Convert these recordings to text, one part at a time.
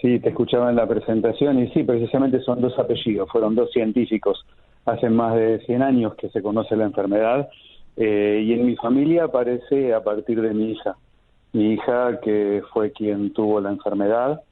Sí, te escuchaba en la presentación y sí, precisamente son dos apellidos, fueron dos científicos. Hace más de 100 años que se conoce la enfermedad y en mi familia aparece a partir de mi hija. Mi hija que fue quien tuvo la enfermedad,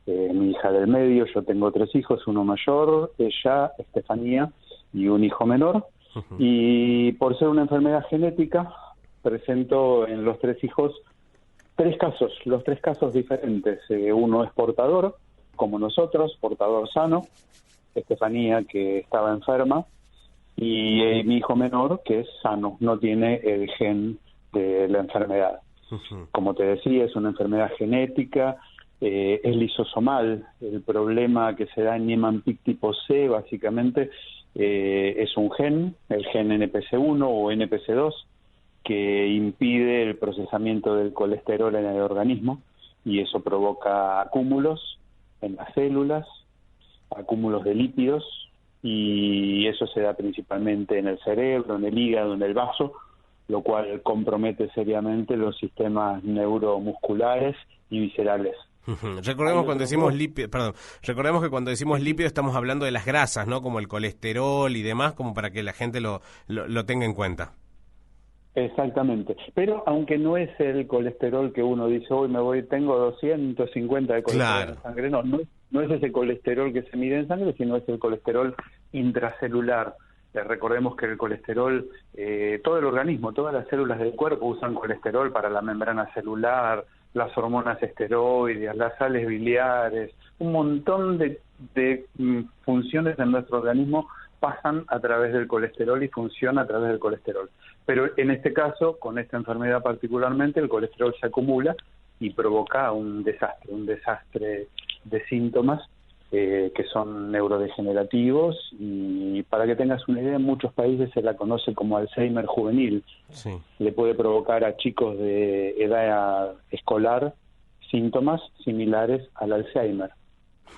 mi hija del medio, yo tengo tres hijos, uno mayor, ella, Estefanía, y un hijo menor. Ujú. Y por ser una enfermedad genética, presento en los tres hijos tres casos, los tres casos diferentes. Uno es portador, como nosotros, portador sano, Estefanía que estaba enferma, y mi hijo menor que es sano, no tiene el gen de la enfermedad. Ujú. Como te decía, es una enfermedad genética, es lisosomal. El problema que se da en Niemann-Pick tipo C, básicamente, es un gen, el gen NPC1 o NPC2, que impide el procesamiento del colesterol en el organismo y eso provoca acúmulos en las células, acúmulos de lípidos y eso se da principalmente en el cerebro, en el hígado, en el vaso, lo cual compromete seriamente los sistemas neuromusculares y viscerales. Ujú. Hay Recordemos cuando otros decimos dos. lípido, perdón, recordemos que cuando decimos lípido estamos hablando de las grasas, ¿no? Como el colesterol y demás, como para que la gente lo tenga en cuenta. Exactamente, pero aunque no es el colesterol que uno dice, hoy me voy, tengo 250 de colesterol Claro. en sangre, no es ese colesterol que se mide en sangre, sino es el colesterol intracelular. Recordemos que el colesterol, todo el organismo, todas las células del cuerpo usan colesterol para la membrana celular, las hormonas esteroides, las sales biliares, un montón de funciones en nuestro organismo pasan a través del colesterol y funciona a través del colesterol. Pero en este caso, con esta enfermedad particularmente, el colesterol se acumula y provoca un desastre de síntomas que son neurodegenerativos y para que tengas una idea, en muchos países se la conoce como Alzheimer juvenil. Sí. Le puede provocar a chicos de edad escolar síntomas similares al Alzheimer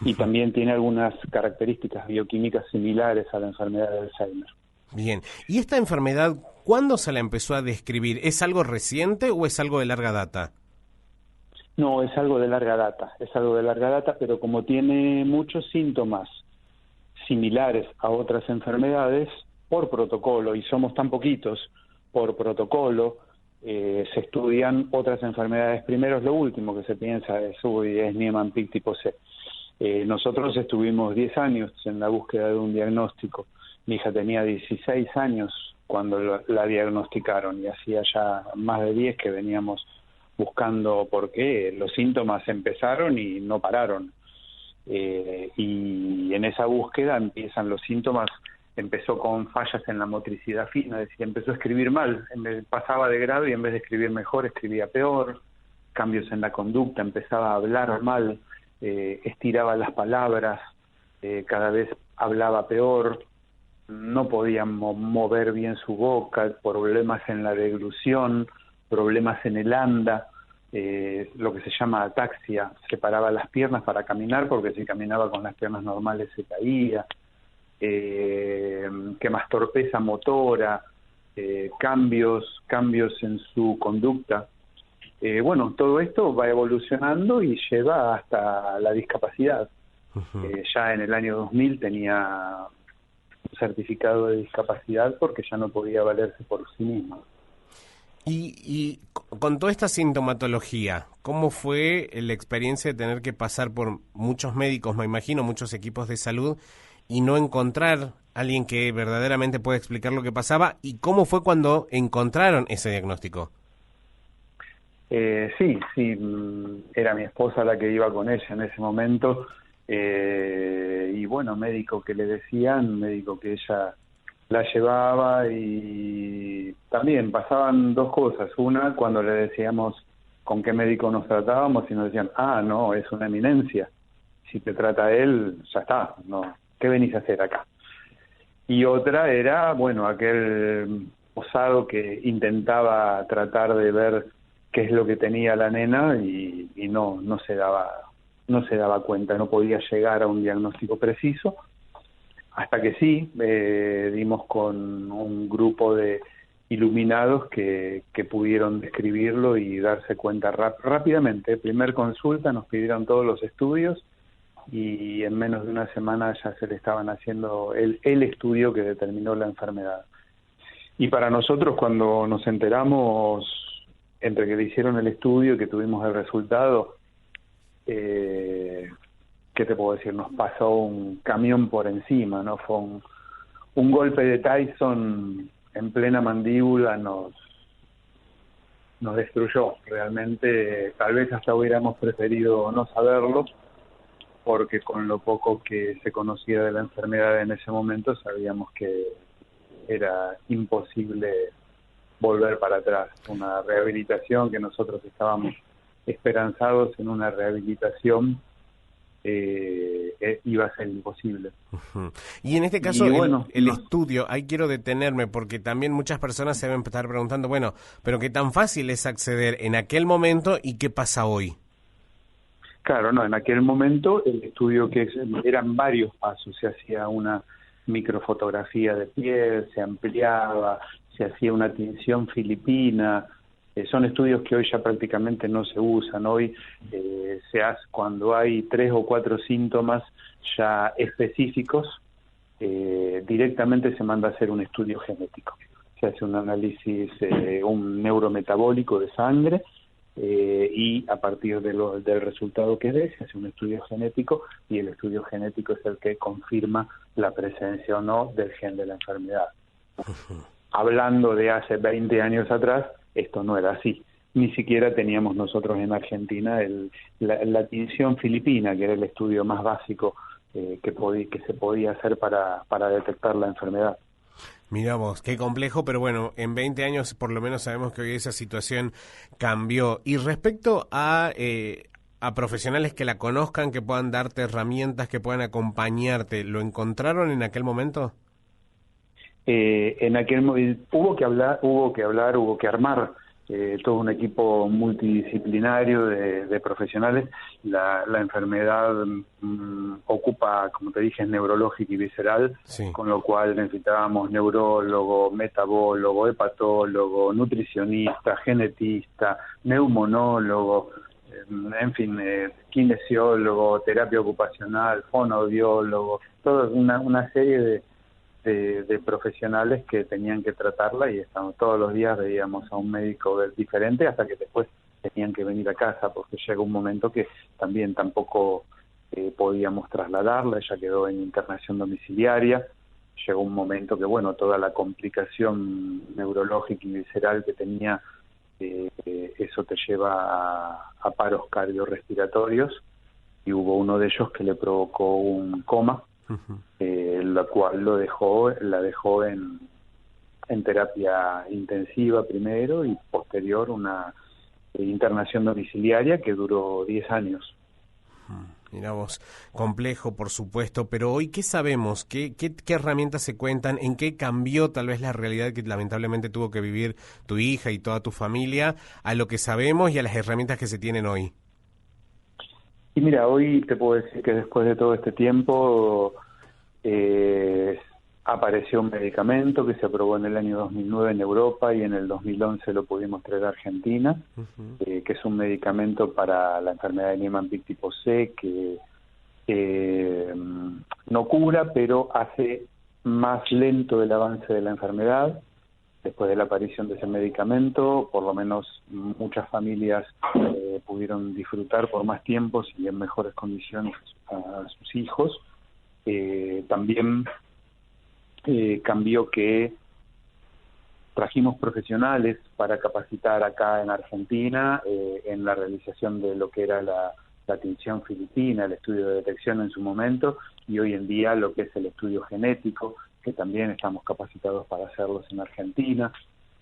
y también tiene algunas características bioquímicas similares a la enfermedad de Alzheimer. Bien. ¿Y esta enfermedad cuándo se la empezó a describir? ¿Es algo reciente o es algo de larga data? No, es algo de larga data, pero como tiene muchos síntomas similares a otras enfermedades, por protocolo, y somos tan poquitos, por protocolo, se estudian otras enfermedades. Primero es lo último que se piensa, es Niemann-Pick tipo C. Nosotros estuvimos 10 años en la búsqueda de un diagnóstico. Mi hija tenía 16 años cuando la diagnosticaron y hacía ya más de 10 que veníamos buscando por qué. Los síntomas empezaron y no pararon. Y en esa búsqueda empiezan los síntomas. Empezó con fallas en la motricidad fina, es decir, empezó a escribir mal, pasaba de grado y en vez de escribir mejor escribía peor, cambios en la conducta, empezaba a hablar mal, estiraba las palabras, cada vez hablaba peor, no podía mover bien su boca, problemas en la deglución, problemas en el anda, lo que se llama ataxia, separaba las piernas para caminar porque si caminaba con las piernas normales se caía, que más torpeza motora, cambios en su conducta. Bueno, todo esto va evolucionando y lleva hasta la discapacidad. Ujú. Ya en el año 2000 tenía un certificado de discapacidad porque ya no podía valerse por sí misma. Con toda esta sintomatología, ¿cómo fue la experiencia de tener que pasar por muchos médicos, me imagino, muchos equipos de salud, y no encontrar a alguien que verdaderamente pueda explicar lo que pasaba? ¿Y cómo fue cuando encontraron ese diagnóstico? Sí, era mi esposa la que iba con ella en ese momento, y bueno, médico que le decían, médico que ella la llevaba y también pasaban dos cosas. Una, cuando le decíamos con qué médico nos tratábamos y nos decían, no, es una eminencia, si te trata él, ya está, no, ¿qué venís a hacer acá? Y otra era, bueno, aquel osado que intentaba tratar de ver qué es lo que tenía la nena y no se daba cuenta, no podía llegar a un diagnóstico preciso, hasta que sí, dimos con un grupo de iluminados que pudieron describirlo y darse cuenta rápidamente. Primer consulta, nos pidieron todos los estudios y en menos de una semana ya se le estaban haciendo el estudio que determinó la enfermedad. Y para nosotros, cuando nos enteramos, entre que le hicieron el estudio y que tuvimos el resultado, ¿qué te puedo decir? Nos pasó un camión por encima, ¿no? Fue un golpe de Tyson en plena mandíbula, nos destruyó realmente. Tal vez hasta hubiéramos preferido no saberlo, porque con lo poco que se conocía de la enfermedad en ese momento sabíamos que era imposible volver para atrás. Una rehabilitación que nosotros estábamos esperanzados en una rehabilitación iba a ser imposible. Uh-huh. Y en este caso, bueno, el estudio, ahí quiero detenerme porque también muchas personas se deben estar preguntando, bueno, pero qué tan fácil es acceder en aquel momento y qué pasa hoy. Claro, no, en aquel momento el estudio eran varios pasos, se hacía una microfotografía de piel, se ampliaba, se hacía una tinción filipina. Son estudios que hoy ya prácticamente no se usan. Hoy se hace cuando hay 3 o 4 síntomas ya específicos, directamente se manda a hacer un estudio genético. Se hace un análisis, un neurometabólico de sangre, y a partir del resultado que dé, se hace un estudio genético, y el estudio genético es el que confirma la presencia o no del gen de la enfermedad. Hablando de hace 20 años atrás, esto no era así. Ni siquiera teníamos nosotros en Argentina la tinción filipina, que era el estudio más básico que se podía hacer para detectar la enfermedad. Mirá vos, qué complejo, pero bueno, en 20 años por lo menos sabemos que hoy esa situación cambió. Y respecto a profesionales que la conozcan, que puedan darte herramientas, que puedan acompañarte, ¿lo encontraron en aquel momento? En aquel momento hubo que armar todo un equipo multidisciplinario de profesionales. La enfermedad ocupa, como te dije, neurológica y visceral, sí. Con lo cual necesitábamos neurólogo, metabólogo, hepatólogo, nutricionista, genetista, neumonólogo, en fin, kinesiólogo, terapia ocupacional, fonoaudiólogo, toda una serie de profesionales que tenían que tratarla, y todos los días veíamos a un médico diferente hasta que después tenían que venir a casa, porque llegó un momento que también tampoco podíamos trasladarla. Ella quedó en internación domiciliaria. Llegó un momento que, bueno, toda la complicación neurológica y visceral que tenía, eso te lleva a paros cardiorrespiratorios, y hubo uno de ellos que le provocó un coma. Uh-huh. La cual la dejó en terapia intensiva primero, y posterior una internación domiciliaria que duró 10 años. Mirá vos, complejo por supuesto, pero hoy ¿qué sabemos? ¿Qué herramientas se cuentan? ¿En qué cambió tal vez la realidad que lamentablemente tuvo que vivir tu hija y toda tu familia a lo que sabemos y a las herramientas que se tienen hoy? Y mira, hoy te puedo decir que después de todo este tiempo apareció un medicamento que se aprobó en el año 2009 en Europa, y en el 2011 lo pudimos traer a Argentina, uh-huh. Que es un medicamento para la enfermedad de Niemann-Pick tipo C, que no cura, pero hace más lento el avance de la enfermedad. Después de la aparición de ese medicamento, por lo menos muchas familias pudieron disfrutar por más tiempo y en mejores condiciones a sus hijos. También cambió que trajimos profesionales para capacitar acá en Argentina en la realización de lo que era la tinción filipina, el estudio de detección en su momento, y hoy en día lo que es el estudio genético, que también estamos capacitados para hacerlos en Argentina.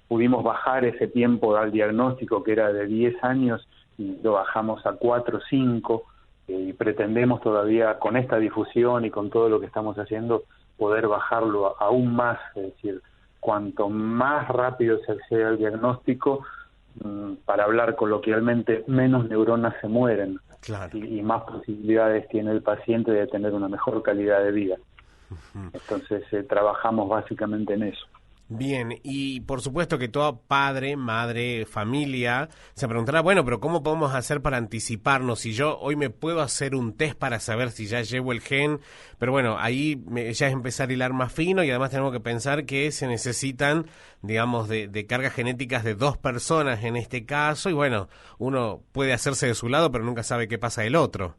Pudimos bajar ese tiempo al diagnóstico, que era de 10 años, y lo bajamos a 4 o 5, y pretendemos todavía, con esta difusión y con todo lo que estamos haciendo, poder bajarlo aún más. Es decir, cuanto más rápido se accede al diagnóstico, para hablar coloquialmente, menos neuronas se mueren. Claro. Y más posibilidades tiene el paciente de tener una mejor calidad de vida. Uh-huh. Entonces trabajamos básicamente en eso. Bien, y por supuesto que todo padre, madre, familia se preguntará, bueno, pero ¿cómo podemos hacer para anticiparnos? Si yo hoy me puedo hacer un test para saber si ya llevo el gen, pero bueno, ya es empezar a hilar más fino y además tenemos que pensar que se necesitan, digamos, de cargas genéticas de 2 personas en este caso, y bueno, uno puede hacerse de su lado, pero nunca sabe qué pasa del otro.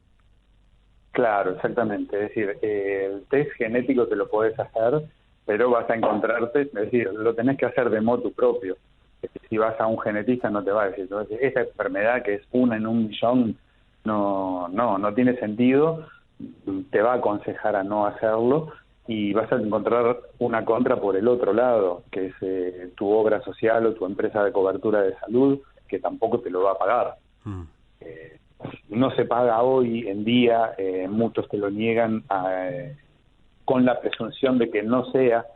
Claro, exactamente. Es decir, el test genético te lo podés hacer, pero vas a encontrarte, es decir, lo tenés que hacer de motu propio. Si vas a un genetista no te va a decir, entonces, esa enfermedad que es 1 en 1 millón no tiene sentido, te va a aconsejar a no hacerlo y vas a encontrar una contra por el otro lado, que es tu obra social o tu empresa de cobertura de salud, que tampoco te lo va a pagar. No se paga hoy en día, muchos te lo niegan con la presunción de que no sea,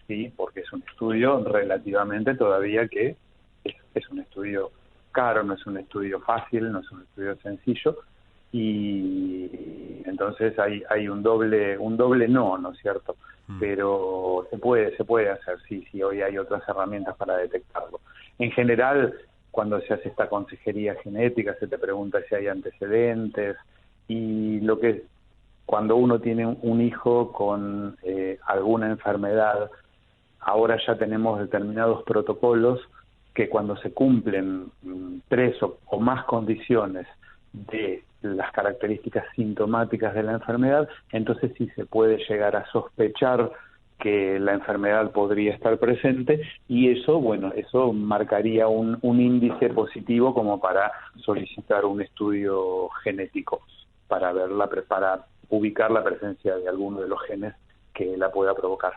sí, porque es un estudio relativamente todavía que es un estudio caro, no es un estudio fácil, no es un estudio sencillo, y entonces hay un doble no es cierto, pero se puede hacer, sí, hoy hay otras herramientas para detectarlo. En general, cuando se hace esta consejería genética, se te pregunta si hay antecedentes, y cuando uno tiene un hijo con alguna enfermedad, ahora ya tenemos determinados protocolos que cuando se cumplen 3 o más condiciones de las características sintomáticas de la enfermedad, entonces sí se puede llegar a sospechar que la enfermedad podría estar presente, y eso marcaría un índice positivo como para solicitar un estudio genético para ubicar la presencia de alguno de los genes que la pueda provocar.